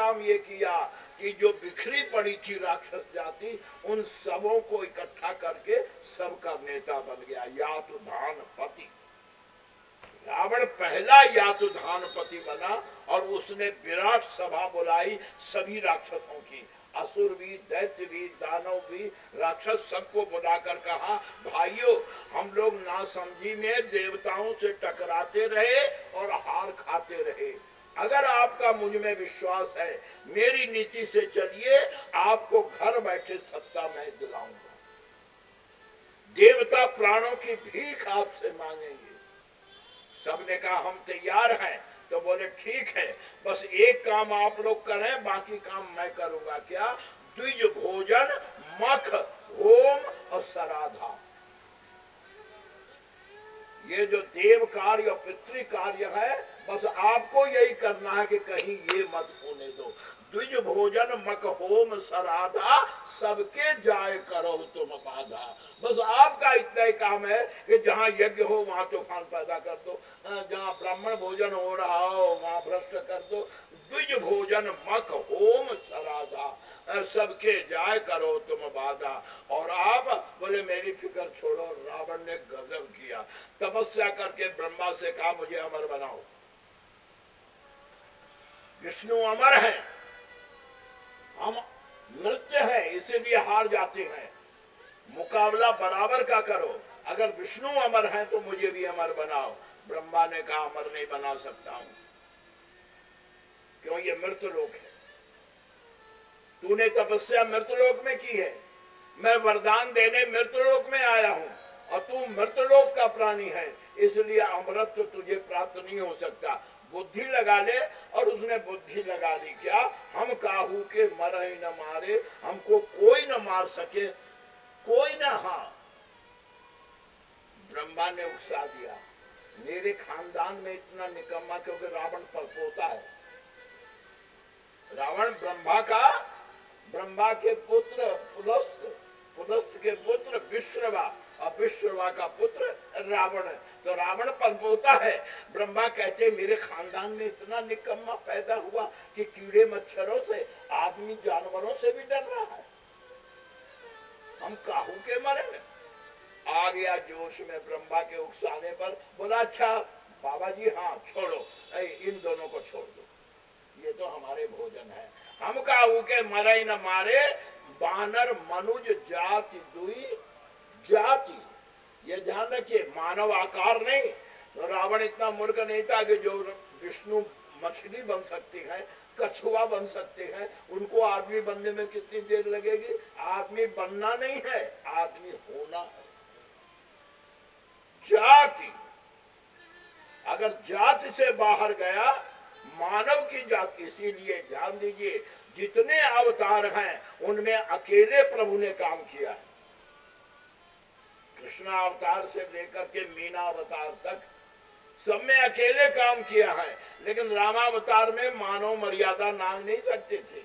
काम ये किया कि जो बिखरी पड़ी थी राक्षस जाति, उन सबों को इकट्ठा करके सबका नेता बन गया, यातुधानपति। रावण पहला यातुधानपति बना और उसने विराट सभा बुलाई सभी राक्षसों की, असुर भी, दैत्य भी, दानव भी, राक्षस, सबको बुलाकर कहा, भाइयों हम लोग नासमझी में देवताओं से टकराते रहे और हार खाते रहे। अगर आपका मुझ में विश्वास है, मेरी नीति से चलिए, आपको घर बैठे सत्ता मैं दिलाऊंगा। देवता प्राणों की भीख आपसे मांगेंगे। सबने कहा हम तैयार हैं। तो बोले ठीक है, बस एक काम आप लोग करें, बाकी काम मैं करूंगा। क्या? द्विज भोजन, मख, होम और सराधा। ये जो देव कार्य और पितृ कार्य है, बस आपको यही करना है कि कहीं ये मत होने दो। द्विज भोजन, मख, होम, सराधा, सबके जाय करो तुम बाधा। बस आपका इतना ही काम है कि जहाँ यज्ञ हो वहाँ तूफान पैदा कर दो, जहाँ ब्राह्मण भोजन हो रहा हो वहाँ भ्रष्ट कर दो। द्विज भोजन, मख, होम, सराधा, सबके जाय करो तुम बाधा। और आप बोले मेरी फिक्र छोड़ो। रावण ने गजब किया, तपस्या करके ब्रह्मा से कहा मुझे अमर बनाओ। विष्णु अमर है, हम मृत्य है, इसीलिए हार जाते हैं। मुकाबला बराबर का करो। अगर विष्णु अमर है तो मुझे भी अमर बनाओ। ब्रह्मा ने कहा अमर नहीं बना सकता हूं, क्यों? ये मृतलोक है। तूने तपस्या मृतलोक में की है, मैं वरदान देने मृतलोक में आया हूं, और तू मृतलोक का प्राणी है, इसलिए अमरत्व तुझे प्राप्त नहीं हो सकता। बुद्धि लगा ले। और उसने बुद्धि लगा ली। क्या? हम काहू के मरे न मारे, हमको कोई न मार सके, कोई न। हाँ, ब्रह्मा ने उकसा दिया, मेरे खानदान में इतना निकम्मा, क्योंकि रावण परपोता है। रावण ब्रह्मा के पुत्र पुलस्त के पुत्र विश्रवा, और विश्रवा का पुत्र रावण है। तो रावण परपोता है। ब्रह्मा कहते मेरे खानदान में इतना निकम्मा पैदा हुआ कि कीड़े मच्छरों से, आदमी जानवरों से भी डर रहा है, हम काहू के मरे। आ गया जोश में ब्रह्मा के उकसाने पर। बोला अच्छा बाबा जी, हाँ छोड़ो, इन दोनों को छोड़ दो, ये तो हमारे भोजन है। हम काहू के मरे न मारे, बानर मनुज जाति दुई जाति। ये ध्यान रखिए, मानव आकार नहीं। तो रावण इतना मूर्ख नहीं था कि जो विष्णु मछली बन सकती है, कछुआ बन सकते हैं, उनको आदमी बनने में कितनी देर लगेगी? आदमी बनना नहीं है, आदमी होना है। जाति, अगर जाति से बाहर गया, मानव की जाति। इसीलिए ध्यान दीजिए, जितने अवतार हैं उनमें अकेले प्रभु ने काम किया है। कृष्ण अवतार से लेकर के मीना अवतार तक सब में अकेले काम किया है। लेकिन रामावतार में मानव मर्यादा नांग नहीं सकते थे,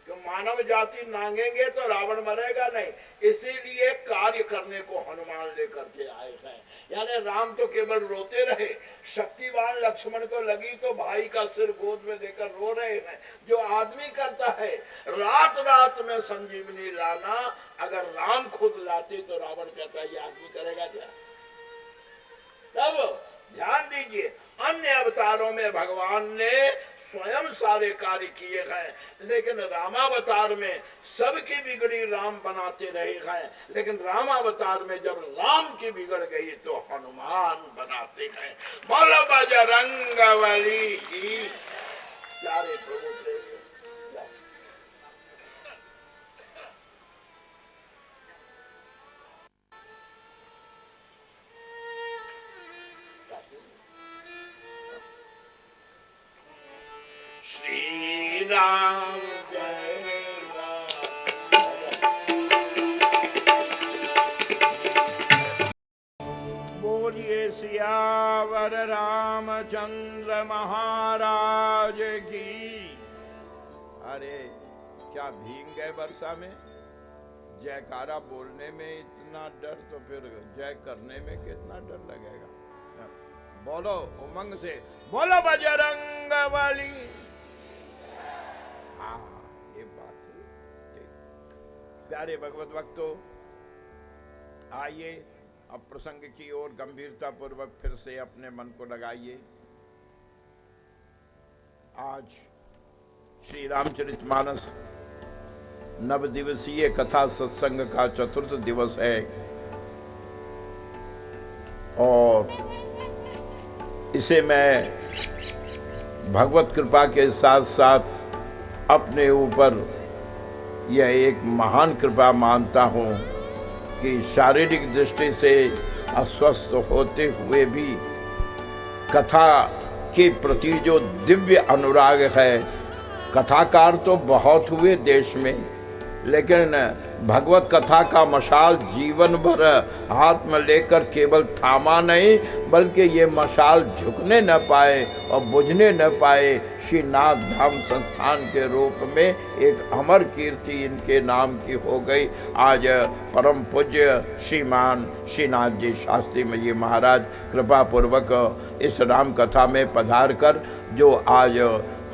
क्यों? मानव जाति नांगेंगे तो रावण मरेगा नहीं। इसीलिए कार्य करने को हनुमान लेकर के आए हैं। यानी राम तो केवल रोते रहे, शक्तिवान लक्ष्मण को लगी तो भाई का सिर गोद में देकर रो रहे हैं। जो आदमी करता है, रात रात में संजीवनी लाना, अगर राम खुद लाते तो रावण कहता है ये आदमी करेगा क्या? तब ध्यान दीजिए, अन्य अवतारों में भगवान ने स्वयं सारे कार्य किए हैं, लेकिन रामावतार में सबकी बिगड़ी राम बनाते रहे हैं। लेकिन रामावतार में जब राम की बिगड़ गई तो हनुमान बनाते हैं। बोलो बजरंगबली की प्यारे प्रभु प्रेमी। श्री राम जय राम। बोलिए सियावर रामचंद्र महाराज की। अरे क्या भीग गए वर्षा में? जयकारा बोलने में इतना डर, तो फिर जय करने में कितना डर लगेगा? बोलो उमंग से, बोलो बजरंगबली। हाँ, बात है। प्यारे भगवत भक्तों, आइए अब प्रसंग की ओर गंभीरता पूर्वक फिर से अपने मन को लगाइए। आज श्री रामचरितमानस नवदिवसीय कथा सत्संग का चतुर्थ दिवस है और इसे मैं भगवत कृपा के साथ साथ अपने ऊपर यह एक महान कृपा मानता हूँ कि शारीरिक दृष्टि से अस्वस्थ होते हुए भी कथा के प्रति जो दिव्य अनुराग है, कथाकार तो बहुत हुए देश में, लेकिन भगवत कथा का मशाल जीवन भर हाथ में लेकर केवल थामा नहीं, बल्कि ये मशाल झुकने न पाए और बुझने न पाए। श्री नाथ धाम संस्थान के रूप में एक अमर कीर्ति इनके नाम की हो गई। आज परम पूज्य श्रीमान श्रीनाथ जी शास्त्री जी महाराज कृपा पूर्वक इस राम कथा में पधार कर जो आज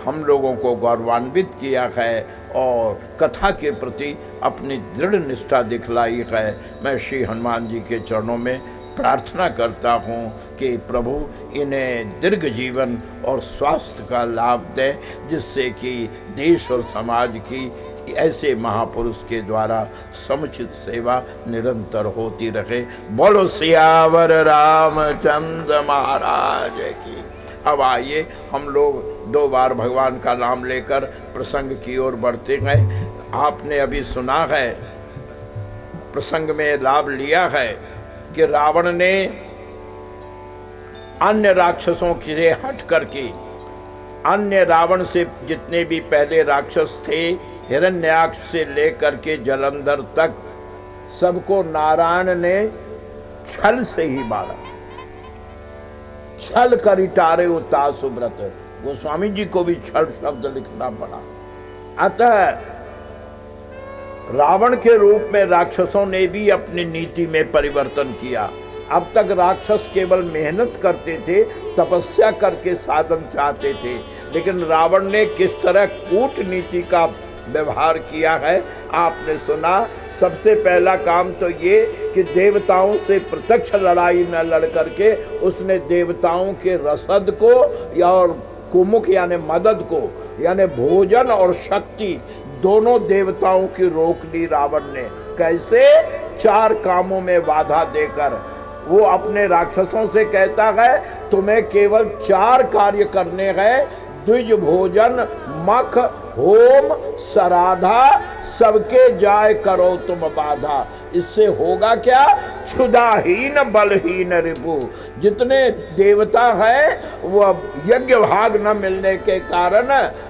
हम लोगों को गौरवान्वित किया है और कथा के प्रति अपनी दृढ़ निष्ठा दिखलाई है। मैं श्री हनुमान जी के चरणों में प्रार्थना करता हूँ कि प्रभु इन्हें दीर्घ जीवन और स्वास्थ्य का लाभ दे, जिससे कि देश और समाज की ऐसे महापुरुष के द्वारा समुचित सेवा निरंतर होती रहे। बोलो सियावर रामचंद्र महाराज की। अब आइए हम लोग दो बार भगवान का नाम लेकर प्रसंग की ओर बढ़ते हैं। आपने अभी सुना है, प्रसंग में लाभ लिया है कि रावण ने अन्य राक्षसों से हट करके अन्य रावण से जितने भी पहले राक्षस थे, हिरण्याक्ष से लेकर के जलंधर तक, सबको नारायण ने छल से ही मारा। छल करी टारे उता सुब्रत, गोस्वामी जी को भी छल शब्द लिखना पड़ा। अतः रावण के रूप में राक्षसों ने भी अपनी नीति में परिवर्तन किया। अब तक राक्षस केवल मेहनत करते थे, तपस्या करके साधन चाहते थे, लेकिन रावण ने किस तरह कूटनीति का व्यवहार किया है आपने सुना। सबसे पहला काम तो ये कि देवताओं से प्रत्यक्ष लड़ाई न लड़ करके उसने देवताओं के रसद को या और कुमुख यानी मदद को, यानी भोजन और शक्ति दोनों देवताओं की रोक ली रावण ने। कैसे? 4 कामों में बाधा देकर। वो अपने राक्षसों से कहता है तुम्हें केवल 4 कार्य करने हैं, द्विज भोजन, मख, होम, सराधा, सबके जाय करो तुम बाधा। इससे होगा क्या? क्षुधाहीन बलहीन रिपु। जितने देवता हैं वो यज्ञ भाग न मिलने के कारण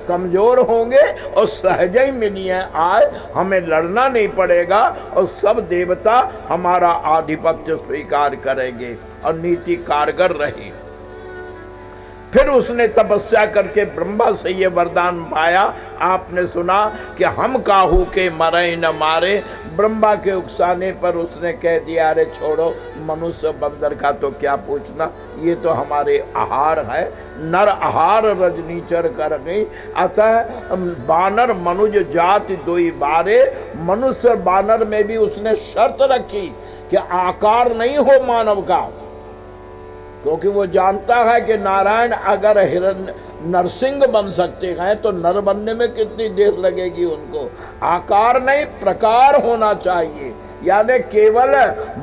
कमजोर होंगे और सहज ही मिलिए आए, हमें लड़ना नहीं पड़ेगा और सब देवता हमारा आधिपत्य स्वीकार करेंगे और नीति कारगर रही। फिर उसने तपस्या करके ब्रह्मा से ये वरदान पाया। आपने सुना कि हम काहू के मरे न मारे। ब्रह्मा के उकसाने पर उसने कह दिया अरे छोड़ो, मनुष्य बंदर का तो क्या पूछना, ये तो हमारे आहार है। नर आहार रजनीचर कर गई। अतः बानर मनुज जाति दोई बारे। मनुष्य बानर में भी उसने शर्त रखी कि आकार नहीं हो मानव का, क्योंकि वो जानता है कि नारायण अगर नरसिंह बन सकते हैं तो नर बनने में कितनी देर लगेगी उनको। आकार नहीं, प्रकार होना चाहिए, यानी केवल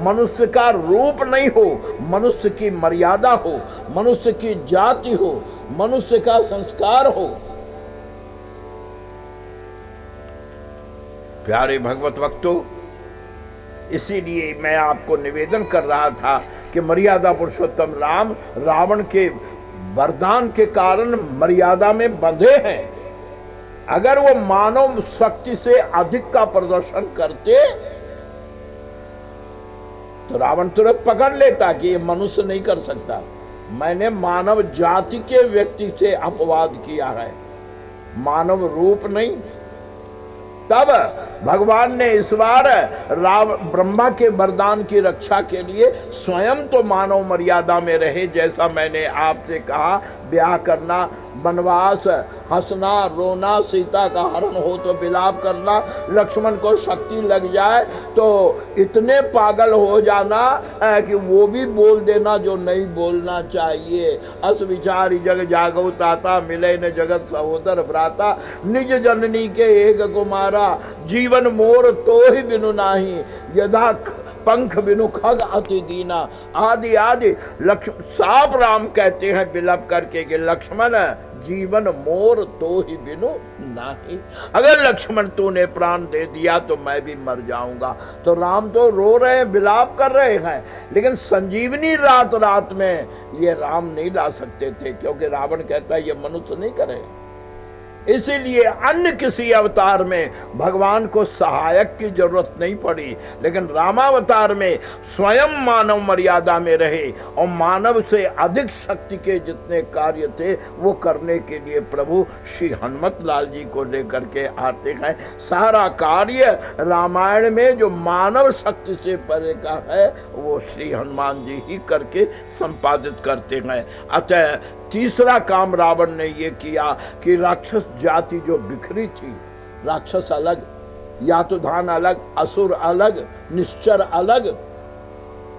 मनुष्य का रूप नहीं हो, मनुष्य की मर्यादा हो, मनुष्य की जाति हो, मनुष्य का संस्कार हो। प्यारे भगवत भक्तों, इसीलिए मैं आपको निवेदन कर रहा था कि मर्यादा पुरुषोत्तम राम रावण के वरदान के कारण मर्यादा में बंधे हैं। अगर वो मानव शक्ति से अधिक का प्रदर्शन करते तो रावण तुरंत पकड़ लेता कि ये मनुष्य नहीं कर सकता। मैंने मानव जाति के व्यक्ति से अपवाद किया है, मानव रूप नहीं। तब भगवान ने इस बार ब्रह्मा के वरदान की रक्षा के लिए स्वयं तो मानव मर्यादा में रहे, जैसा मैंने आपसे कहा, ब्याह करना, वनवास, हंसना रोना, सीता का हरण हो तो विलाप करना, लक्ष्मण को शक्ति लग जाए तो इतने पागल हो जाना कि वो भी बोल देना जो नहीं बोलना चाहिए। अस विचारी जग जागो ताता, मिले न जगत सहोदर भ्राता, निज जननी के एक कुमारा, जीवन मोर तो ही बिनु नाही, यदा पंख बिनु खग अति दीना। आदि आदि लक्ष्मण साफ राम कहते हैं विलप करके कि लक्ष्मण जीवन मोर तो ही बिनु नाही, अगर लक्ष्मण तूने प्राण दे दिया तो मैं भी मर जाऊंगा। तो राम तो रो रहे हैं, विलाप कर रहे हैं, लेकिन संजीवनी रात रात में ये राम नहीं ला सकते थे, क्योंकि रावण कहता है ये मनुष्य नहीं करे। इसीलिए अन्य किसी अवतार में भगवान को सहायक की जरूरत नहीं पड़ी, लेकिन रामावतार में स्वयं मानव मर्यादा में रहे और मानव से अधिक शक्ति के जितने कार्य थे वो करने के लिए प्रभु श्री हनुमत लाल जी को लेकर के आते हैं। सारा कार्य रामायण में जो मानव शक्ति से परे का है वो श्री हनुमान जी ही करके संपादित करते हैं। अतः तीसरा काम रावण ने ये किया कि राक्षस जाति जो बिखरी थी, राक्षस अलग, यातुधान अलग, असुर अलग, निश्चर अलग,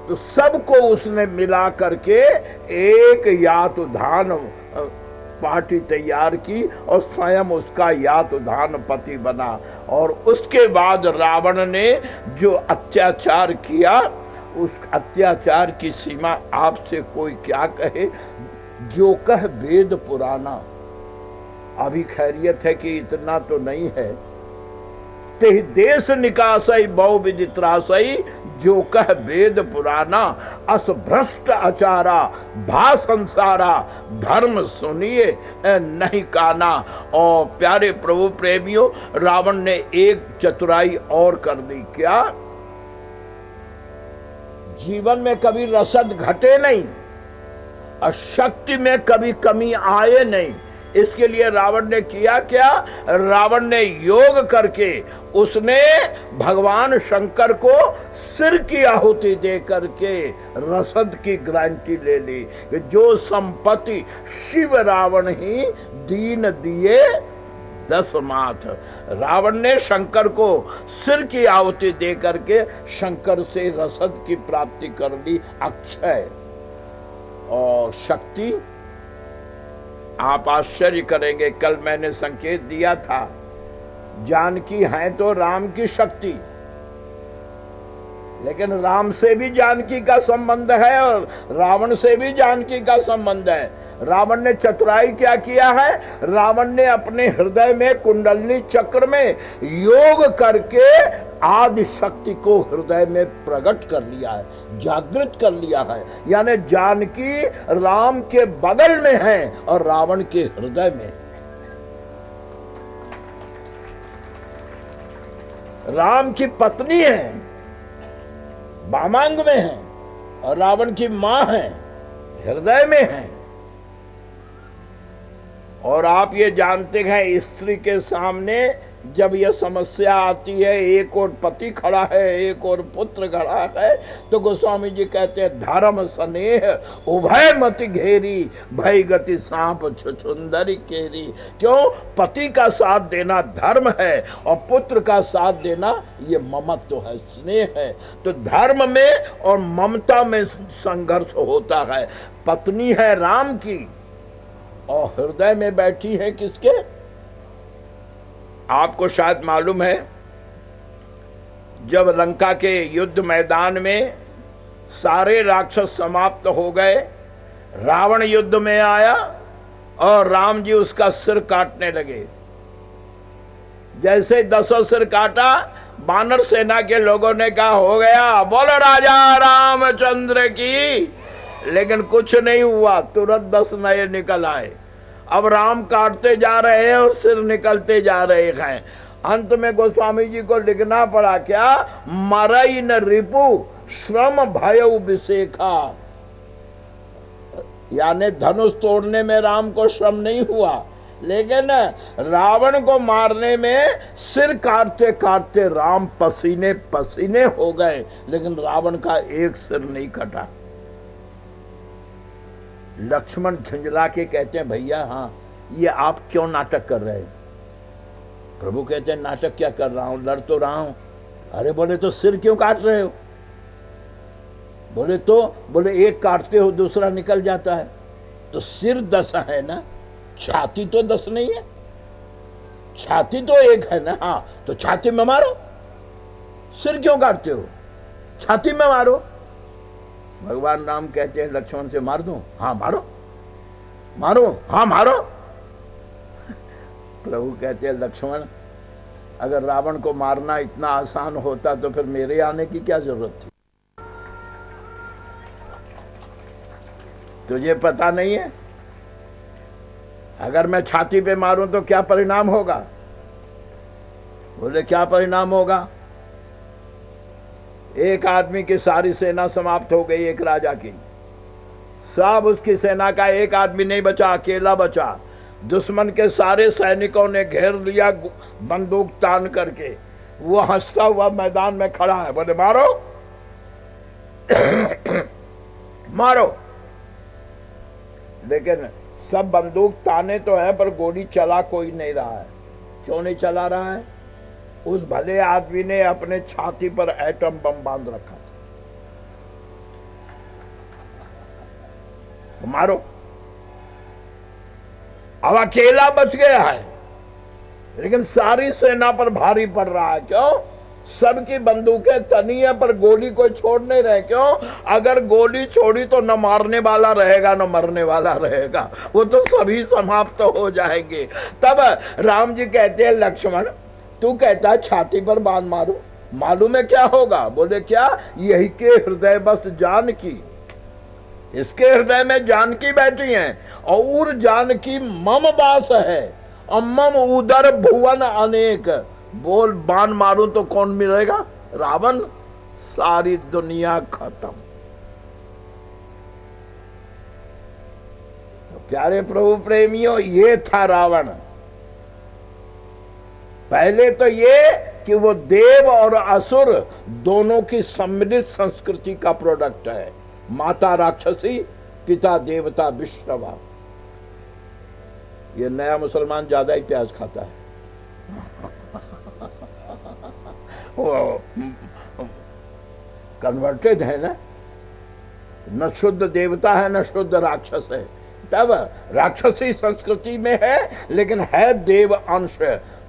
तो सबको उसने मिला करके एक यातुधान पार्टी तैयार की और स्वयं उसका यातुधान पति बना। और उसके बाद रावण ने जो अत्याचार किया, उस अत्याचार की सीमा आपसे कोई क्या कहे, जो कह वेद पुराना। अभी खैरियत है कि इतना तो नहीं है। ते देश निकासई बहु विदित्रासई, जो कह वेद पुराना, अस भ्रष्ट आचारा भा संसारा, धर्म सुनिए नहीं काना। और प्यारे प्रभु प्रेमियों, रावण ने एक चतुराई और कर दी। क्या? जीवन में कभी रसद घटे नहीं और शक्ति में कभी कमी आए नहीं। इसके लिए रावण ने किया क्या? रावण ने योग करके उसने भगवान शंकर को सिर की आहुति दे करके रसद की गारंटी ले ली कि जो संपत्ति शिव रावण ही दीन दिए 10 माथ। रावण ने शंकर को सिर की आहुति दे करके शंकर से रसद की प्राप्ति कर ली, अक्षय। और शक्ति, आप आश्चर्य करेंगे, कल मैंने संकेत दिया था, जानकी है तो राम की शक्ति, लेकिन राम से भी जानकी का संबंध है और रावण से भी जानकी का संबंध है। रावण ने चतुराई क्या किया है? रावण ने अपने हृदय में कुंडलनी चक्र में योग करके आदि शक्ति को हृदय में प्रकट कर लिया है, जागृत कर लिया है। यानी जानकी राम के बगल में है और रावण के हृदय में। राम की पत्नी है, वामांग में है, और रावण की मां है, हृदय में है। और आप ये जानते हैं, स्त्री के सामने जब यह समस्या आती है, एक और पति खड़ा है, एक और पुत्र खड़ा है, तो गोस्वामी जी कहते हैं धर्म स्नेह उभय मति घेरी, भय गति सांप छुछुंदरी केरी। क्यों? पति का साथ देना धर्म है और पुत्र का साथ देना ये ममत्व है, स्नेह है। तो धर्म में और ममता में संघर्ष होता है। पत्नी है राम की और हृदय में बैठी है किसके? आपको शायद मालूम है, जब लंका के युद्ध मैदान में सारे राक्षस समाप्त हो गए, रावण युद्ध में आया और राम जी उसका सिर काटने लगे। जैसे 10 सिर काटा, बानर सेना के लोगों ने कहा हो गया, बोलो राजा रामचंद्र की। लेकिन कुछ नहीं हुआ, तुरंत 10 नए निकल आए। अब राम काटते जा रहे हैं और सिर निकलते जा रहे हैं। अंत में गोस्वामी जी को लिखना पड़ा क्या? मरई न रिपु श्रम भयउ विशेखा। यानी धनुष तोड़ने में राम को श्रम नहीं हुआ, लेकिन रावण को मारने में सिर काटते काटते राम पसीने पसीने हो गए, लेकिन रावण का एक सिर नहीं कटा। लक्ष्मण झुंझला के कहते हैं भैया हाँ, ये आप क्यों नाटक कर रहे हैं? प्रभु कहते हैं नाटक क्या कर रहा हूं, लड़ तो रहा हूं। अरे बोले तो सिर क्यों काट रहे हो? बोले एक काटते हो दूसरा निकल जाता है। तो सिर 10 है ना, छाती तो 10 नहीं है, छाती तो एक है ना। हाँ, तो छाती में मारो, सिर क्यों काटते हो? छाती में मारो। भगवान राम कहते हैं लक्ष्मण से मार दूं? हाँ मारो, मारो, हाँ मारो। प्रभु कहते हैं लक्ष्मण, अगर रावण को मारना इतना आसान होता तो फिर मेरे आने की क्या जरूरत थी? तुझे पता नहीं है अगर मैं छाती पे मारूं तो क्या परिणाम होगा? बोले क्या परिणाम होगा? एक आदमी की सारी सेना समाप्त हो गई, एक राजा की। सब उसकी सेना का एक आदमी नहीं बचा, अकेला बचा। दुश्मन के सारे सैनिकों ने घेर लिया बंदूक तान करके। वो हंसता हुआ मैदान में खड़ा है। बोले मारो मारो। लेकिन सब बंदूक ताने तो है पर गोली चला कोई नहीं रहा है। क्यों नहीं चला रहा है? उस भले आदमी ने अपने छाती पर एटम बम बांध रखा था। मारो। अब अकेला बच गया है, लेकिन सारी सेना पर भारी पड़ रहा है। क्यों? सबकी बंदूकें तनी है पर गोली कोई छोड़ नहीं रहे। क्यों? अगर गोली छोड़ी तो न मारने वाला रहेगा न मरने वाला रहेगा, वो तो सभी समाप्त हो जाएंगे। तब राम जी कहते हैं लक्ष्मण, तू कहता है छाती पर बाण मारो, मालूम है क्या होगा? बोले क्या? यही के हृदय बस जानकी, इसके हृदय में जानकी बैठी हैं और जानकी मम वास है और मम उदर भुवन अनेक। बोल बाण मारूं तो कौन मिलेगा? रावण। सारी दुनिया खत्म। तो प्यारे प्रभु प्रेमियों, ये था रावण। पहले तो ये कि वो देव और असुर दोनों की सम्मिलित संस्कृति का प्रोडक्ट है। माता राक्षसी, पिता देवता विष्णवा। ये नया मुसलमान ज्यादा ही प्याज खाता है। वो कन्वर्टेड है ना, न शुद्ध देवता है न शुद्ध राक्षस है। तब राक्षसी संस्कृति में है लेकिन है देव अंश।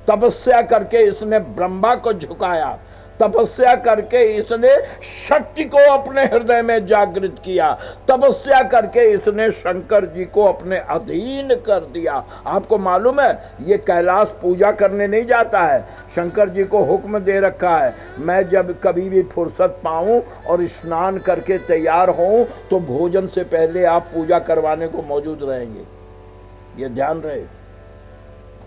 तपस्या करके इसने ब्रह्मा को झुकाया, तपस्या करके इसने शक्ति को अपने हृदय में जागृत किया, तपस्या करके इसने शंकर जी को अपने अधीन कर दिया। आपको मालूम है ये कैलाश पूजा करने नहीं जाता है, शंकर जी को हुक्म दे रखा है, मैं जब कभी भी फुर्सत पाऊं और स्नान करके तैयार होऊं तो भोजन से पहले आप पूजा करवाने को मौजूद रहेंगे। ये ध्यान रहे।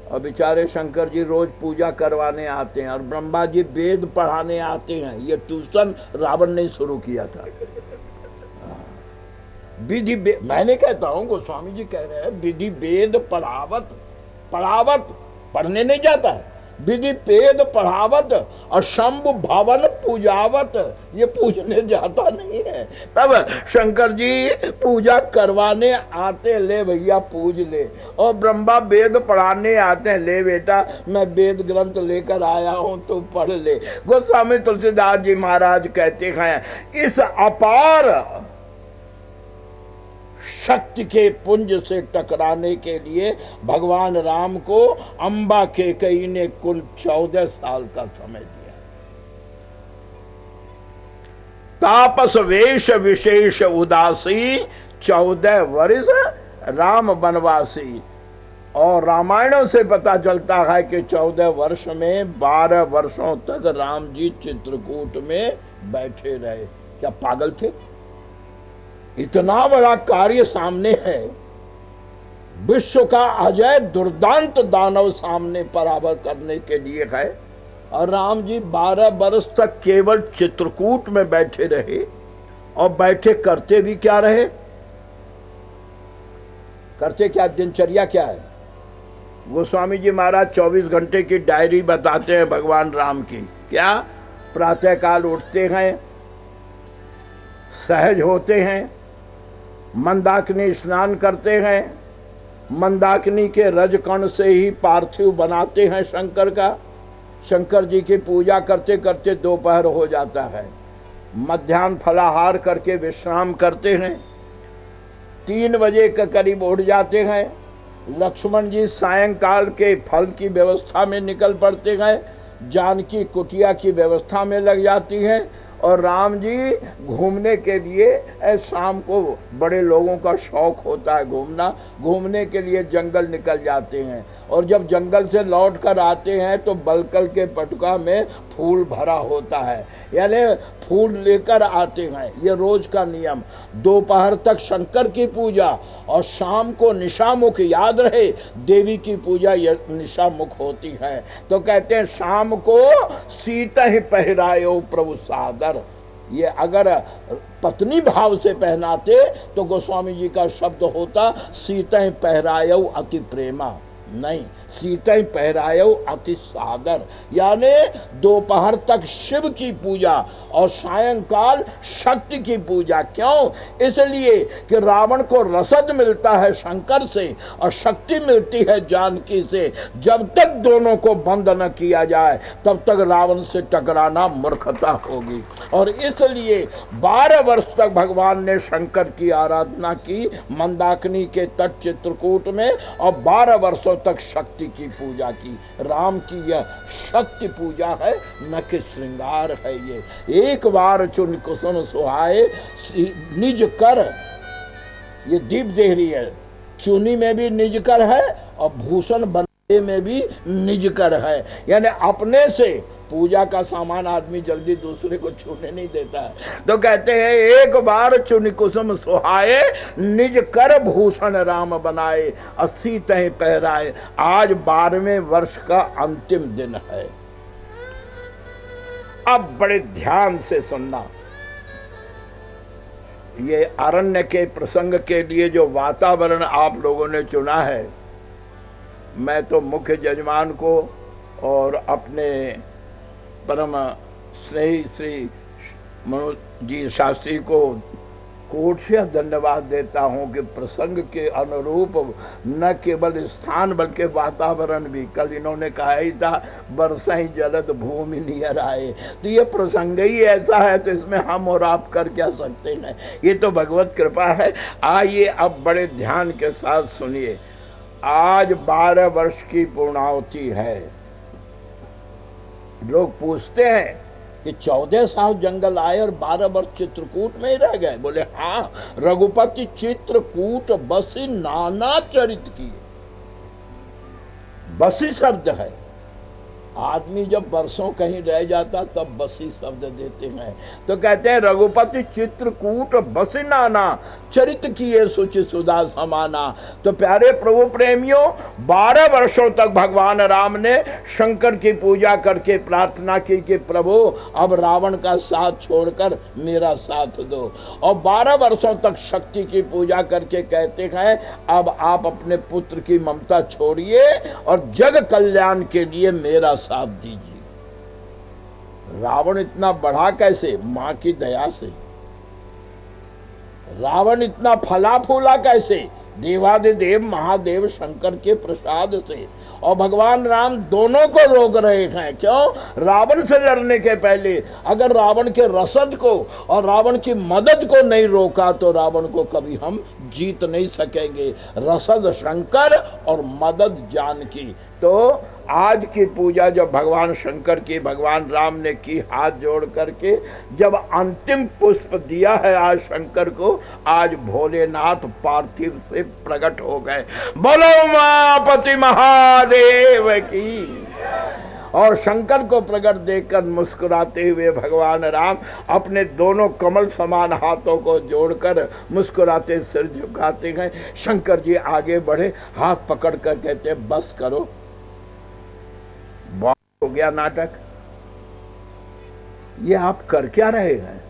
और बेचारे शंकर जी रोज पूजा करवाने आते हैं और ब्रह्मा जी वेद पढ़ाने आते हैं। ये ट्यूशन रावण ने शुरू किया था। विधि मैंने कहता हूं, गोस्वामी जी कह रहे हैं विधि वेद पढ़ावत पढ़ने नहीं जाता है, विधि वेद पढ़ावत और शंभु भवन पूजावत, ये पूजने जाता नहीं है। तब शंकर जी पूजा करवाने आते, ले भैया पूज ले। और ब्रह्मा वेद पढ़ाने आते हैं, ले बेटा मैं वेद ग्रंथ लेकर आया हूं तो पढ़ ले। गोस्वामी तुलसीदास जी महाराज कहते हैं इस अपार शक्ति के पुंज से टकराने के लिए भगवान राम को अंबा कैकेयी ने कुल 14 साल का समय दिया। तापस वेश विशेष उदासी 14 वर्ष राम वनवासी। और रामायणों से पता चलता है कि 14 वर्ष में 12 वर्षों तक राम जी चित्रकूट में बैठे रहे। क्या पागल थे? इतना बड़ा कार्य सामने है, विश्व का अजय दुर्दांत दानव सामने पराबर करने के लिए है, और राम जी 12 वर्ष तक केवल चित्रकूट में बैठे रहे। और बैठे करते भी क्या रहे? करते क्या? दिनचर्या क्या है? गोस्वामी जी महाराज 24 घंटे की डायरी बताते हैं भगवान राम की। क्या? प्रातः काल उठते हैं, सहज होते हैं, मंदाकिनी स्नान करते हैं, मंदाकिनी के रजकण से ही पार्थिव बनाते हैं शंकर का। शंकर जी की पूजा करते करते दोपहर हो जाता है। मध्याह्न फलाहार करके विश्राम करते हैं। 3 बजे के करीब उठ जाते हैं। लक्ष्मण जी सायंकाल के फल की व्यवस्था में निकल पड़ते हैं। जानकी कुटिया की व्यवस्था में लग जाती हैं और राम जी घूमने के लिए, शाम को बड़े लोगों का शौक होता है घूमना, घूमने के लिए जंगल निकल जाते हैं। और जब जंगल से लौट कर आते हैं तो बलकल के पटुका में फूल भरा होता है, यानी फूल लेकर आते हैं। ये रोज का नियम। दोपहर तक शंकर की पूजा और शाम को निशामुख, याद रहे देवी की पूजा निशामुख होती है। तो कहते हैं शाम को सीता ही पहरायो प्रभु सादर। ये अगर पत्नी भाव से पहनाते तो गोस्वामी जी का शब्द होता सीता पहरायो अति प्रेमा, नहीं, सीता पहरायो अति सादर। यानी दोपहर तक शिव की पूजा और सायंकाल शक्ति की पूजा। क्यों? इसलिए कि रावण को रसद मिलता है शंकर से और शक्ति मिलती है जानकी से। जब तक दोनों को बंद न किया जाए तब तक रावण से टकराना मूर्खता होगी। और इसलिए 12 वर्ष तक भगवान ने शंकर की आराधना की मंदाकिनी के तट चित्रकूट में और 12 वर्षों तक शक्ति की पूजा की। राम की यह शक्ति पूजा है, न कि श्रृंगार है। ये एक बार चुन कुसुम सुहाए निज कर, ये दीप देहरी है। चुनी में भी निज कर है और भूषण बनने में भी निज कर है। यानी अपने से पूजा का सामान आदमी जल्दी दूसरे को छूने नहीं देता है। तो कहते हैं एक बार चुन कुसुम सुहाए निज कर भूषण राम बनाए 80 तह पहराए। आज 12वें वर्ष का अंतिम दिन है। अब बड़े ध्यान से सुनना। ये अरण्य के प्रसंग के लिए जो वातावरण आप लोगों ने चुना है, मैं तो मुख्य जजमान को और अपने परम स्नेही श्री मनोज जी शास्त्री को कोट से धन्यवाद देता हूँ कि प्रसंग के अनुरूप न केवल स्थान बल्कि वातावरण भी। कल इन्होंने कहा ही था बरसा ही जलद भूमि नियर आए, तो ये प्रसंग ही ऐसा है, तो इसमें हम और आप कर क्या सकते हैं, ये तो भगवत कृपा है। आइए अब बड़े ध्यान के साथ सुनिए। आज 12 वर्ष की पूर्णाहुति है। लोग पूछते हैं कि 14 साल जंगल आए और 12 वर्ष चित्रकूट में ही रह गए। बोले हाँ, रघुपति चित्रकूट बसी नाना चरित किए। बसी शब्द है। आदमी जब वर्षों कहीं रह जाता तब बसी शब्द देते हैं। तो कहते हैं रघुपति चित्रकूट बसी नाना चरित किए सुचि सुधा समाना। तो प्यारे प्रभु प्रेमियों, 12 वर्षों तक भगवान राम ने शंकर की पूजा करके प्रार्थना की कि प्रभु अब रावण का साथ छोड़कर मेरा साथ दो। और 12 वर्षों तक शक्ति की पूजा करके कहते हैं अब आप अपने पुत्र की ममता छोड़िए और जग कल्याण के लिए मेरा साथ दीजिए। रावण इतना बढ़ा कैसे? मां की दया से। रावण इतना फला फूला कैसे? देवादिदेव महादेव शंकर के प्रसाद से। और भगवान राम दोनों को रोक रहे हैं। क्यों? रावण से लड़ने के पहले अगर रावण के रसद को और रावण की मदद को नहीं रोका तो रावण को कभी हम जीत नहीं सकेंगे। रसद शंकर और मदद जानकी। तो आज की पूजा जब भगवान शंकर की भगवान राम ने की हाथ जोड़ करके, जब अंतिम पुष्प दिया है आज शंकर को, आज भोलेनाथ पार्थिव से प्रकट हो गए। बोलो उमापति महादेव की। और शंकर को प्रकट देखकर मुस्कुराते हुए भगवान राम अपने दोनों कमल समान हाथों को जोड़कर मुस्कुराते सिर झुकाते गए। शंकर जी आगे बढ़े, हाथ पकड़कर कहते बस करो, बहुत हो गया नाटक, ये आप कर क्या रहे हैं?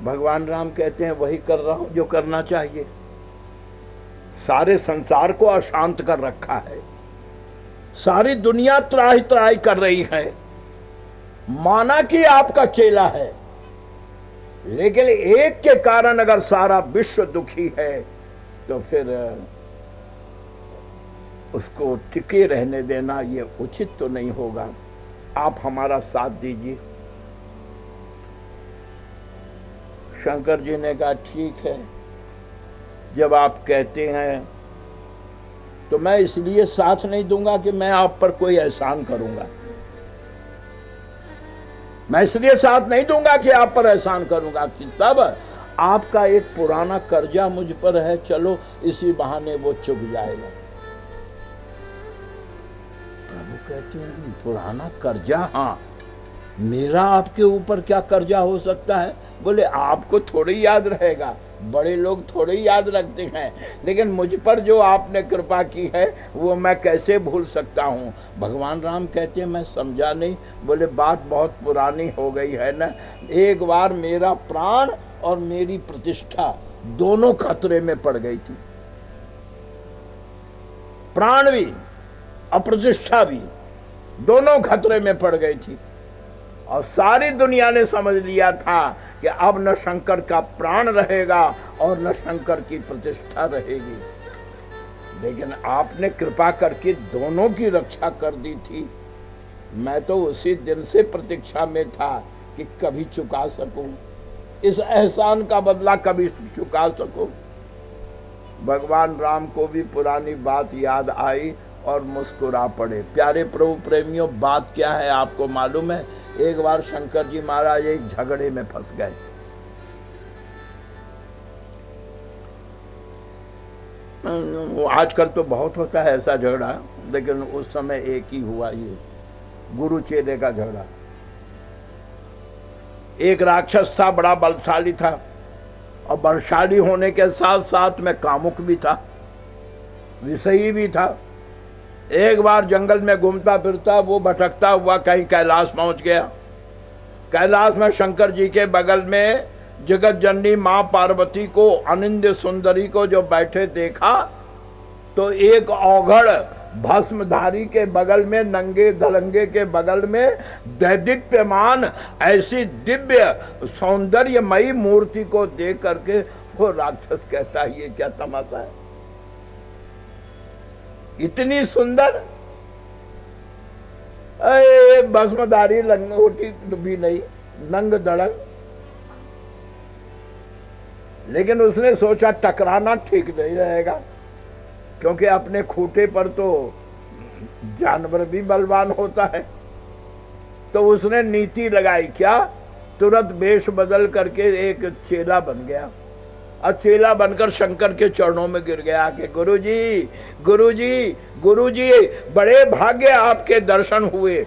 भगवान राम कहते हैं वही कर रहा हूं जो करना चाहिए। सारे संसार को अशांत कर रखा है, सारी दुनिया त्राही त्राही कर रही है। माना कि आपका चेला है, लेकिन एक के कारण अगर सारा विश्व दुखी है तो फिर उसको टिके रहने देना ये उचित तो नहीं होगा। आप हमारा साथ दीजिए। शंकर जी ने कहा ठीक है, जब आप कहते हैं तो मैं इसलिए साथ नहीं दूंगा कि मैं आप पर कोई एहसान करूंगा। मैं इसलिए साथ नहीं दूंगा कि आप पर एहसान करूंगा कि तब आपका एक पुराना कर्जा मुझ पर है, चलो इसी बहाने वो चुक जाएगा। प्रभु कहते हैं पुराना कर्जा? हाँ, मेरा आपके ऊपर क्या कर्जा हो सकता है? बोले आपको थोड़ी याद रहेगा, बड़े लोग थोड़े ही याद रखते हैं, लेकिन मुझ पर जो आपने कृपा की है वो मैं कैसे भूल सकता हूँ। भगवान राम कहते हैं मैं समझा नहीं। बोले बात बहुत पुरानी हो गई है ना। एक बार मेरा प्राण और मेरी प्रतिष्ठा दोनों खतरे में पड़ गई थी। प्राण भी और प्रतिष्ठा भी दोनों खतरे में पड़ गई थी, और सारी दुनिया ने समझ लिया था कि अब न शंकर का प्राण रहेगा और न शंकर की प्रतिष्ठा रहेगी। लेकिन आपने कृपा करके दोनों की रक्षा कर दी थी। मैं तो उसी दिन से प्रतीक्षा में था कि कभी चुका सकूं, इस एहसान का बदला कभी चुका सकूं। भगवान राम को भी पुरानी बात याद आई और मुस्कुरा पड़े। प्यारे प्रभु प्रेमियों, बात क्या है आपको मालूम है? एक बार शंकर जी महाराज एक झगड़े में फंस गए। आजकल तो बहुत होता है ऐसा झगड़ा, लेकिन उस समय एक ही हुआ, ये गुरु चेले का झगड़ा। एक राक्षस था, बड़ा बलशाली था, और बलशाली होने के साथ साथ में कामुक भी था, विषयी भी था। एक बार जंगल में घूमता फिरता वो भटकता हुआ कहीं कैलाश पहुंच गया। कैलाश में शंकर जी के बगल में जगत जननी मां पार्वती को, अनिंद्य सुंदरी को जो बैठे देखा, तो एक औघड़ भस्मधारी के बगल में, नंगे धड़ंगे के बगल में दैदीप्यमान ऐसी दिव्य सौंदर्यमयी मूर्ति को देख करके वो राक्षस कहता है ये क्या तमाशा है, इतनी सुंदर, अरे भस्मधारी लंगोटी भी नहीं, नंग दड़ंग। लेकिन उसने सोचा टकराना ठीक नहीं रहेगा, क्योंकि अपने खूंटे पर तो जानवर भी बलवान होता है। तो उसने नीति लगाई क्या, तुरंत वेश बदल करके एक चेला बन गया, और चेला बनकर शंकर के चरणों में गिर गया कि गुरुजी गुरुजी गुरुजी, बड़े भाग्य आपके दर्शन हुए।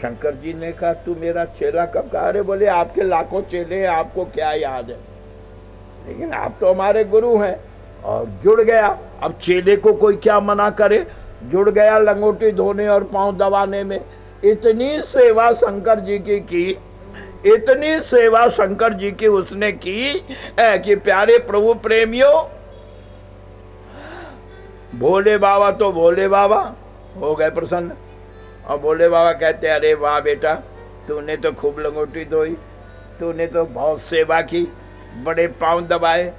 शंकर जी ने कहा तू मेरा चेला कब कहा? अरे बोले आपके लाखों चेले हैं, आपको क्या याद है, लेकिन आप तो हमारे गुरु हैं। और जुड़ गया। अब चेले को कोई क्या मना करे, जुड़ गया लंगोटी धोने और पांव दबाने में। इतनी सेवा शंकर जी की इतनी सेवा शंकर जी की उसने की कि प्यारे प्रभु प्रेमियों, भोले बाबा तो भोले बाबा हो गए प्रसन्न। और भोले बाबा कहते अरे वाह बेटा, तूने तो खूब लंगोटी धोई, तूने तो बहुत सेवा की, बड़े पांव दबाए,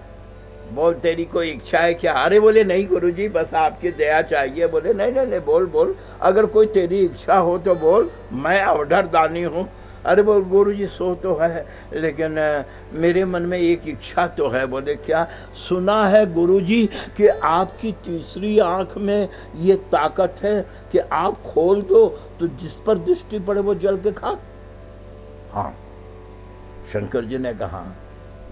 बोल तेरी कोई इच्छा है क्या? अरे बोले नहीं गुरुजी, बस आपकी दया चाहिए। बोले नहीं नहीं नहीं, बोल बोल, अगर कोई तेरी इच्छा हो तो बोल, मैं अवधर दानी हूँ। अरे बोल गुरुजी सो तो है, लेकिन मेरे मन में एक इच्छा तो है। बोले क्या? सुना है गुरुजी कि आपकी तीसरी आंख में ये ताकत है कि आप खोल दो तो जिस पर दृष्टि पड़े वो जल के खाक। हाँ, शंकर जी ने कहा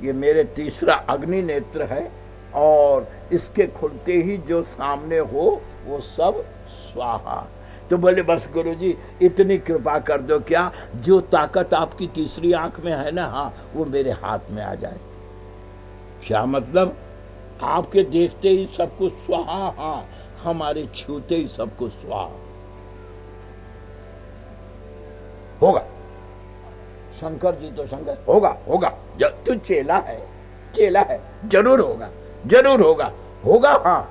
ये मेरे तीसरा अग्नि नेत्र है, और इसके खुलते ही जो सामने हो वो सब स्वाहा। तो बोले बस गुरुजी इतनी कृपा कर दो, क्या जो ताकत आपकी तीसरी आंख में है ना, हाँ वो मेरे हाथ में आ जाए। क्या मतलब? आपके देखते ही सब कुछ स्वाहा, हाँ हमारे छूते ही सब कुछ स्वाहा होगा। शंकर जी तो शंकर, होगा होगा, जब तू चेला है जरूर होगा, जरूर होगा, होगा हाँ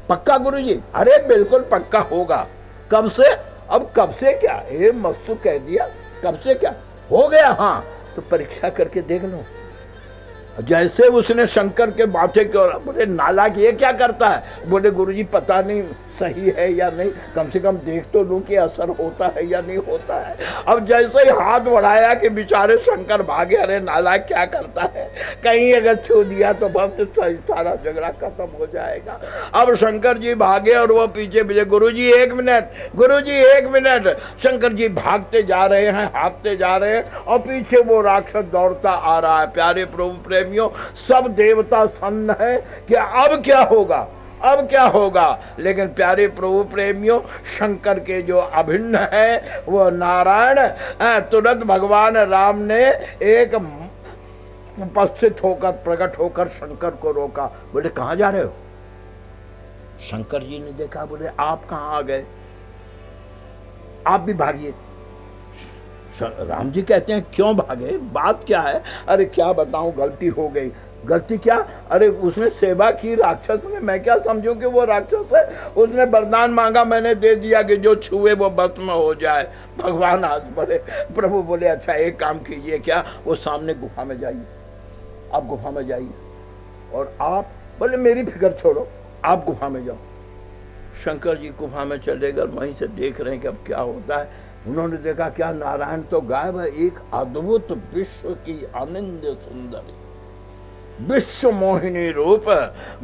पक्का गुरुजी? अरे बिल्कुल पक्का होगा। कब से? अब कब से क्या, ए मस्तू कह दिया, कब से क्या हो गया? हाँ तो परीक्षा करके देख लो। जैसे उसने शंकर के माथे के, बोले नालायक ये क्या करता है? बोले गुरुजी पता नहीं, सही है या नहीं, कम से कम देख तो लूं कि असर होता है या नहीं होता है। अब जैसे ही हाथ बढ़ाया कि बेचारे शंकर भागे, अरे नालायक क्या करता है, कहीं अगर छू दिया तो बहुत सारा झगड़ा खत्म हो जाएगा। अब शंकर जी भागे और वो पीछे पीछे, गुरुजी 1 मिनट, गुरुजी 1 मिनट। शंकर जी भागते जा रहे हैं, हाँकते जा रहे हैं और पीछे वो राक्षस दौड़ता आ रहा है। प्यारे प्रभु प्रेमियों, सब देवता सन्न है कि अब क्या होगा, अब क्या होगा। लेकिन प्यारे प्रभु प्रेमियों, शंकर के जो अभिन्न है वो नारायण, तुरंत भगवान राम ने एक उपस्थित होकर, प्रकट होकर शंकर को रोका। बोले कहाँ जा रहे हो? शंकर जी ने देखा, बोले आप कहाँ आ गए, आप भी भागिए। राम जी कहते हैं क्यों भागे, बात क्या है? अरे क्या बताऊं, गलती हो गई। गलती क्या? अरे उसने सेवा की राक्षस में, मैं क्या समझूं कि वो राक्षस है। उसने वरदान मांगा, मैंने दे दिया कि जो छुए वो भस्म हो जाए। भगवान आज बड़े, प्रभु बोले अच्छा एक काम कीजिए, क्या? वो सामने गुफा में जाइए, आप गुफा में जाइए और आप, बोले मेरी फिक्र छोड़ो, आप गुफा में जाओ। शंकर जी गुफा में चले गए, वहीं से देख रहे हैं कि अब क्या होता है। उन्होंने देखा क्या, नारायण तो गायब है। एक अद्भुत विश्व की आनंद सुंदरी विश्व मोहिनी रूप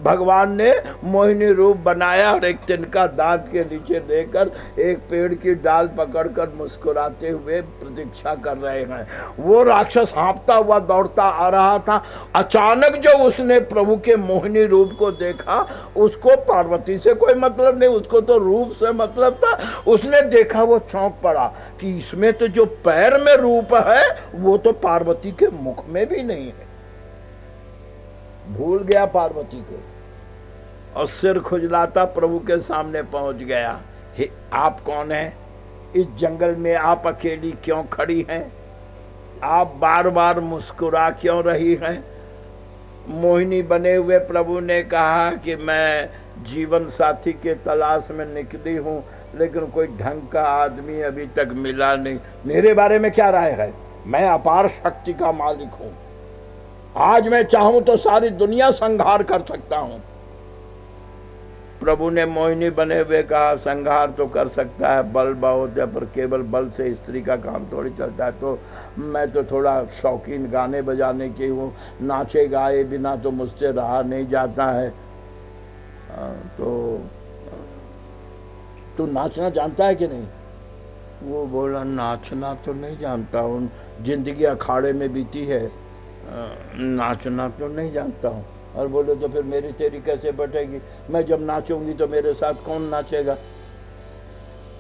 भगवान ने मोहिनी रूप बनाया और एक तिनका दांत के नीचे लेकर एक पेड़ की डाल पकड़कर मुस्कुराते हुए प्रतीक्षा कर रहे हैं। वो राक्षस हाँफता हुआ दौड़ता आ रहा था। अचानक जो उसने प्रभु के मोहिनी रूप को देखा, उसको पार्वती से कोई मतलब नहीं, उसको तो रूप से मतलब था। उसने देखा, वो चौंक पड़ा कि इसमें तो जो पैर में रूप है वो तो पार्वती के मुख में भी नहीं है। भूल गया पार्वती को और सिर खुजलाता प्रभु के सामने पहुंच गया। हे, आप कौन हैं? इस जंगल में आप अकेली क्यों खड़ी हैं? आप बार बार मुस्कुरा क्यों रही हैं? मोहिनी बने हुए प्रभु ने कहा कि मैं जीवन साथी के तलाश में निकली हूं, लेकिन कोई ढंग का आदमी अभी तक मिला नहीं। मेरे बारे में क्या राय है? मैं अपार शक्ति का मालिक हूं, आज मैं चाहूं तो सारी दुनिया संहार कर सकता हूं। प्रभु ने मोहिनी बने हुए कहा, संहार तो कर सकता है, बल बहुत है, पर केवल बल से स्त्री का काम थोड़ी चलता है। तो मैं तो थोड़ा शौकीन गाने बजाने की हूँ, नाचे गाए बिना तो मुझसे रहा नहीं जाता है। तो तू नाचना जानता है कि नहीं? वो बोला नाचना तो नहीं जानता हूँ, जिंदगी अखाड़े में बीती है, नाचना तो नहीं जानता हूँ। और बोले तो फिर मेरी तेरी कैसे बटेगी? मैं जब नाचूंगी तो मेरे साथ कौन नाचेगा?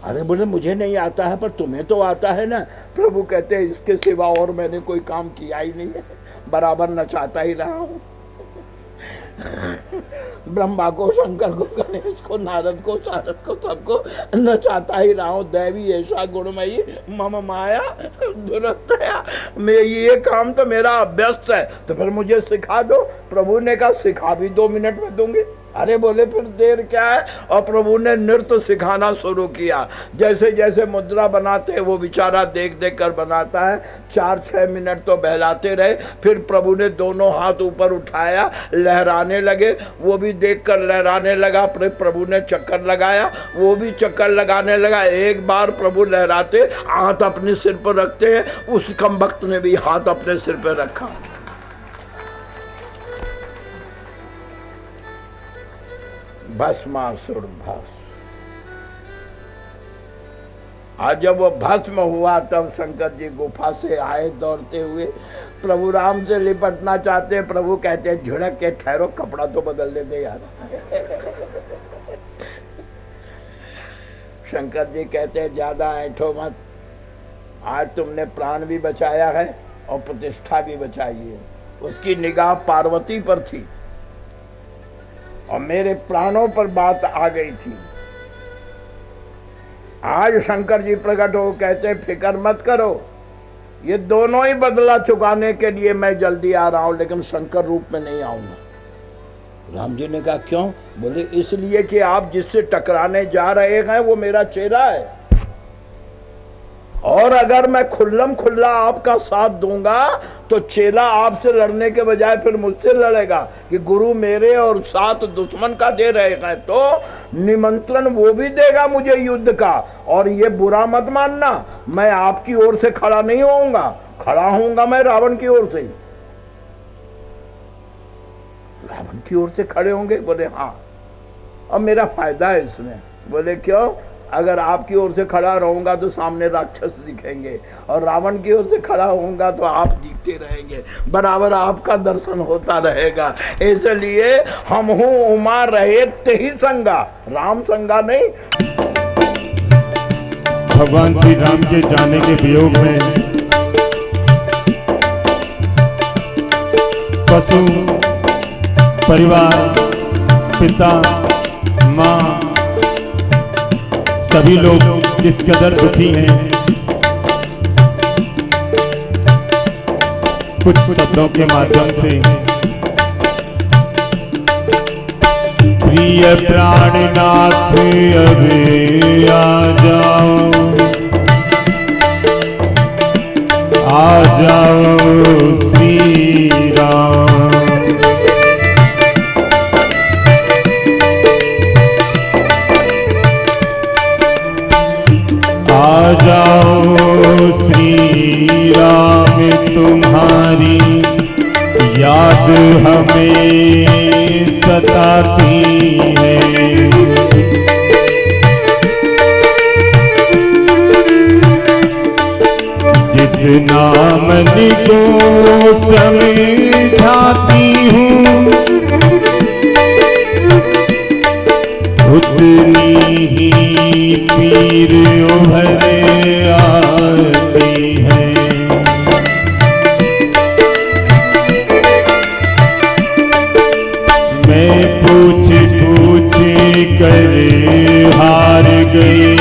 अरे बोले मुझे नहीं आता है, पर तुम्हें तो आता है ना। प्रभु कहते हैं इसके सिवा और मैंने कोई काम किया ही नहीं है, बराबर नचाता ही रहा हूँ। ब्रह्मा को, शंकर को, गणेश को, नारद को, सारद को, सबको नचाता ही रहा हूँ। दैवी ऐसा गुणमयी मम माया दुरतया, मैं ये काम तो मेरा अभ्यस्त है, तो फिर मुझे सिखा दो। प्रभु ने कहा सिखा भी 2 मिनट में दूंगी। अरे बोले फिर देर क्या है? और प्रभु ने नृत्य सिखाना शुरू किया। जैसे जैसे मुद्रा बनाते हैं वो बेचारा देख देख कर बनाता है। 4-6 मिनट तो बहलाते रहे, फिर प्रभु ने दोनों हाथ ऊपर उठाया, लहराने लगे, वो भी देख कर लहराने लगा। फिर प्रभु ने चक्कर लगाया, वो भी चक्कर लगाने लगा। एक बार प्रभु लहराते हाथ अपने सिर पर रखते हैं, उस कमबख्त ने भी हाथ अपने सिर पर रखा। भस्मासुर भस्म। आज जब वो भस्म हुआ तब शंकर जी गुफा से आए दौड़ते हुए, प्रभु राम से लिपटना चाहते। प्रभु कहते हैं झुड़क के ठहरो, कपड़ा तो बदल दे यार। शंकर जी कहते हैं ज्यादा ऐठो मत, आज तुमने प्राण भी बचाया है और प्रतिष्ठा भी बचाई है। उसकी निगाह पार्वती पर थी और मेरे प्राणों पर बात आ गई थी। आज शंकर जी प्रकट हो कहते फिक्र मत करो, ये दोनों ही बदला चुकाने के लिए मैं जल्दी आ रहा हूं, लेकिन शंकर रूप में नहीं आऊंगा। राम जी ने कहा क्यों? बोले इसलिए कि आप जिससे टकराने जा रहे हैं वो मेरा चेला है और अगर मैं खुल्लम खुल्ला आपका साथ दूंगा तो चेला आपसे लड़ने के बजाय फिर मुझसे लड़ेगा कि गुरु मेरे और साथ दुश्मन का दे रहे हैं, तो निमंत्रण वो भी देगा मुझे युद्ध का। और ये बुरा मत मानना, मैं आपकी ओर से खड़ा नहीं होऊंगा, खड़ा होऊंगा मैं रावण की ओर से ही। रावण की ओर से खड़े होंगे? बोले हाँ। अब मेरा फायदा है इसमें। बोले क्यों? अगर आपकी ओर से खड़ा रहूंगा तो सामने राक्षस दिखेंगे, और रावण की ओर से खड़ा होऊंगा तो आप दिखते रहेंगे, बराबर आपका दर्शन होता रहेगा। इसलिए हम हूं उमा रहे ते ही संगा, राम संगा नहीं। भगवान श्री राम के जाने के वियोग में पशु परिवार, पिता माँ, सभी लोग किस कदर दुखी हैं। कुछ शब्दों के माध्यम से प्रिय प्राणनाथ अबे आ जाओ श्री राम। आ जाओ श्री राम, तुम्हारी याद हमें सताती है। जितना मन को समझाती हूँ उतनी ही पीर उभरे आती है। मैं पूछ पूछ कर हार गई,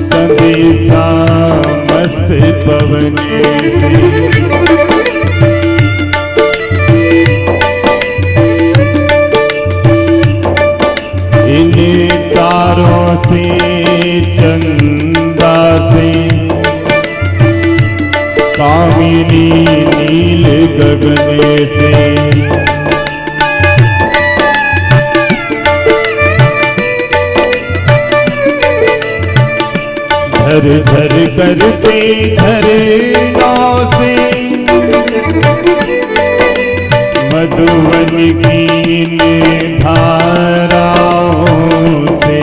संदेशा मस्त पवन से। इन तारों से चंदा से कामिनी नील गगन से झर झर करते झरनों से मधुवन की धाराओं से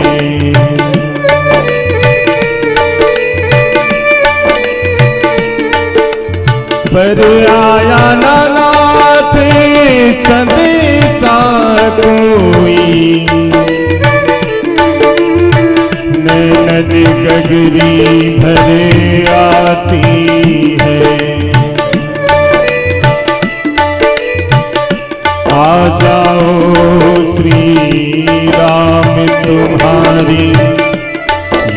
पर आया ना नाथ संदेशा कोई, नैनन गगरी भरे आती है। आ जाओ श्री राम, तुम्हारी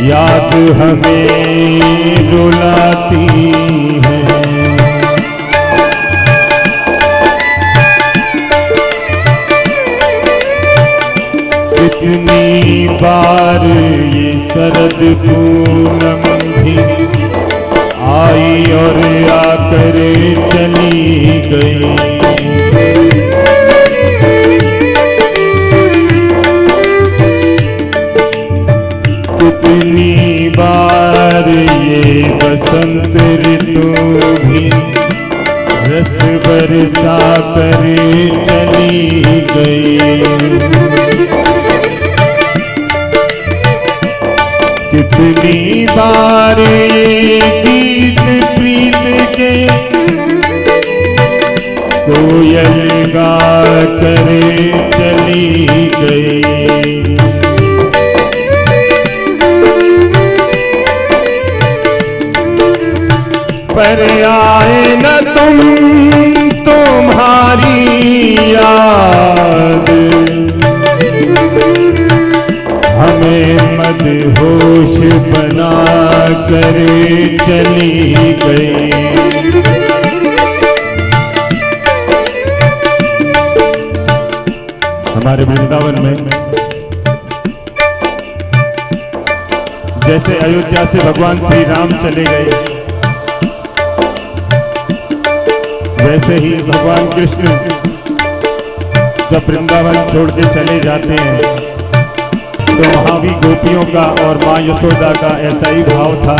याद हमें रुलाती है। कितनी बार ये शरद पूनम भी आई और आकर चली गई। कितनी बार ये बसंत ऋतु भी रस बरसा कर चली गई। कितनी बार गीत प्रीत के कोयल गा कर चली गई। पर आए न तुम्हारी याद, हमें मदहोश बना कर चली गई। हमारे वृंदावन में जैसे अयोध्या से भगवान श्री राम चले गए, वैसे ही भगवान कृष्ण जब वृंदावन छोड़ के चले जाते हैं तो वहां भी गोपियों का और मां यशोदा का ऐसा ही भाव था।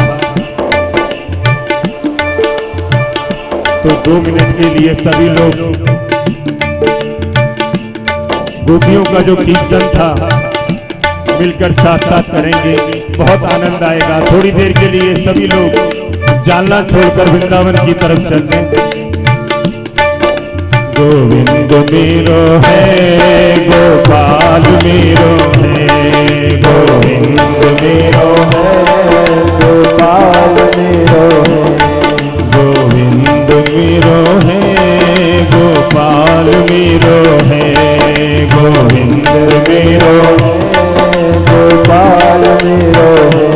तो 2 मिनट के लिए सभी लोग गोपियों का जो कीर्तन था मिलकर साथ साथ करेंगे, बहुत आनंद आएगा। थोड़ी देर के लिए सभी लोग जालना छोड़कर वृंदावन की तरफ चलते हैं। गोविंद मेरो है, गोपाल मेरो है, गोविंद मेरो है, गोपाल मेरो है, गोविंद मेरो है, गोपाल मेरो है, गोविंद मेरो है, गोपाल मेरो है,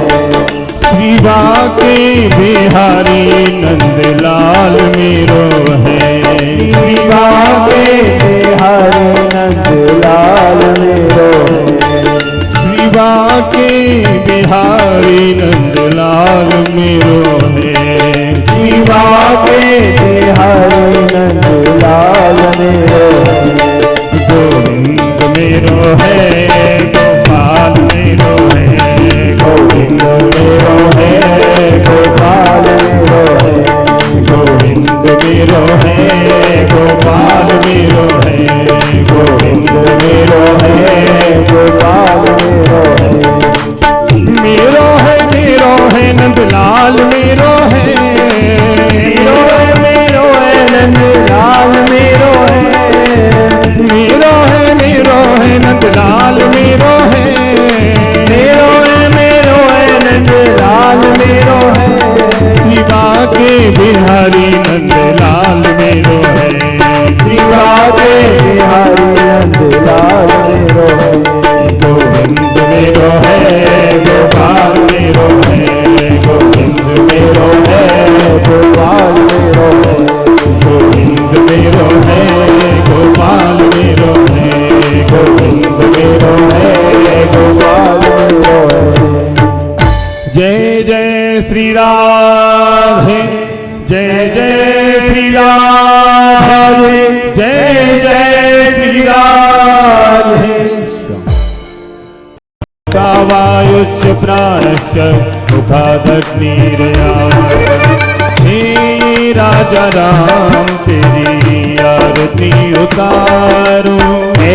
श्री बाके बिहारी नंदलाल मेरो है, श्री बाके बिहारी नंदलाल मेरो है, श्री बाके बिहारी नंदलाल मेरो है, श्री बाके बिहारी नंदलाल मेरो है, गोविंद मेरो है, गोपाल मेरो है, गोविंद मेरो है, गोपाल मेरो है, गोविंद मेरो है, गोपाल मेरो है, गोविंद मेरो है, गोपाल मेरो है, नंदलाल मेरो है, मेरो है नंदलाल मेरो है, मेरो है नंदलाल मेरो है, मेरो है नंदलाल मेरो है, शिवा के बिहारी नंदलाल मेरो है, शिवा के बिहारी नंदलाल मेरो है, गोविंद मेरो है, गोपाल मेरो है, गोविंद मेरो है, गोपाल मेरो है, गोविंद मेरो है, गोपाल मेरो है, गोविंद मेरो है, गोपाल मेरो है। जय जय श्री राधे, जय जय श्री राधे, जय जय श्री राधे। वायुश्च प्राणश्च मुखादग्निरया, हे राजा राम तेरी आरती उतारो, हे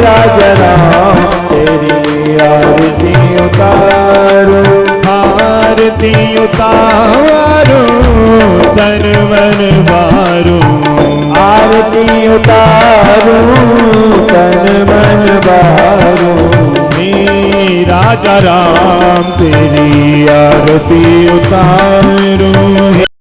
राजा राम तेरी आरती उतारो, आरती उतारो तन मन बारो, आरती उतारो तन मन बारो, राजा राम तेरी आरती उतारो।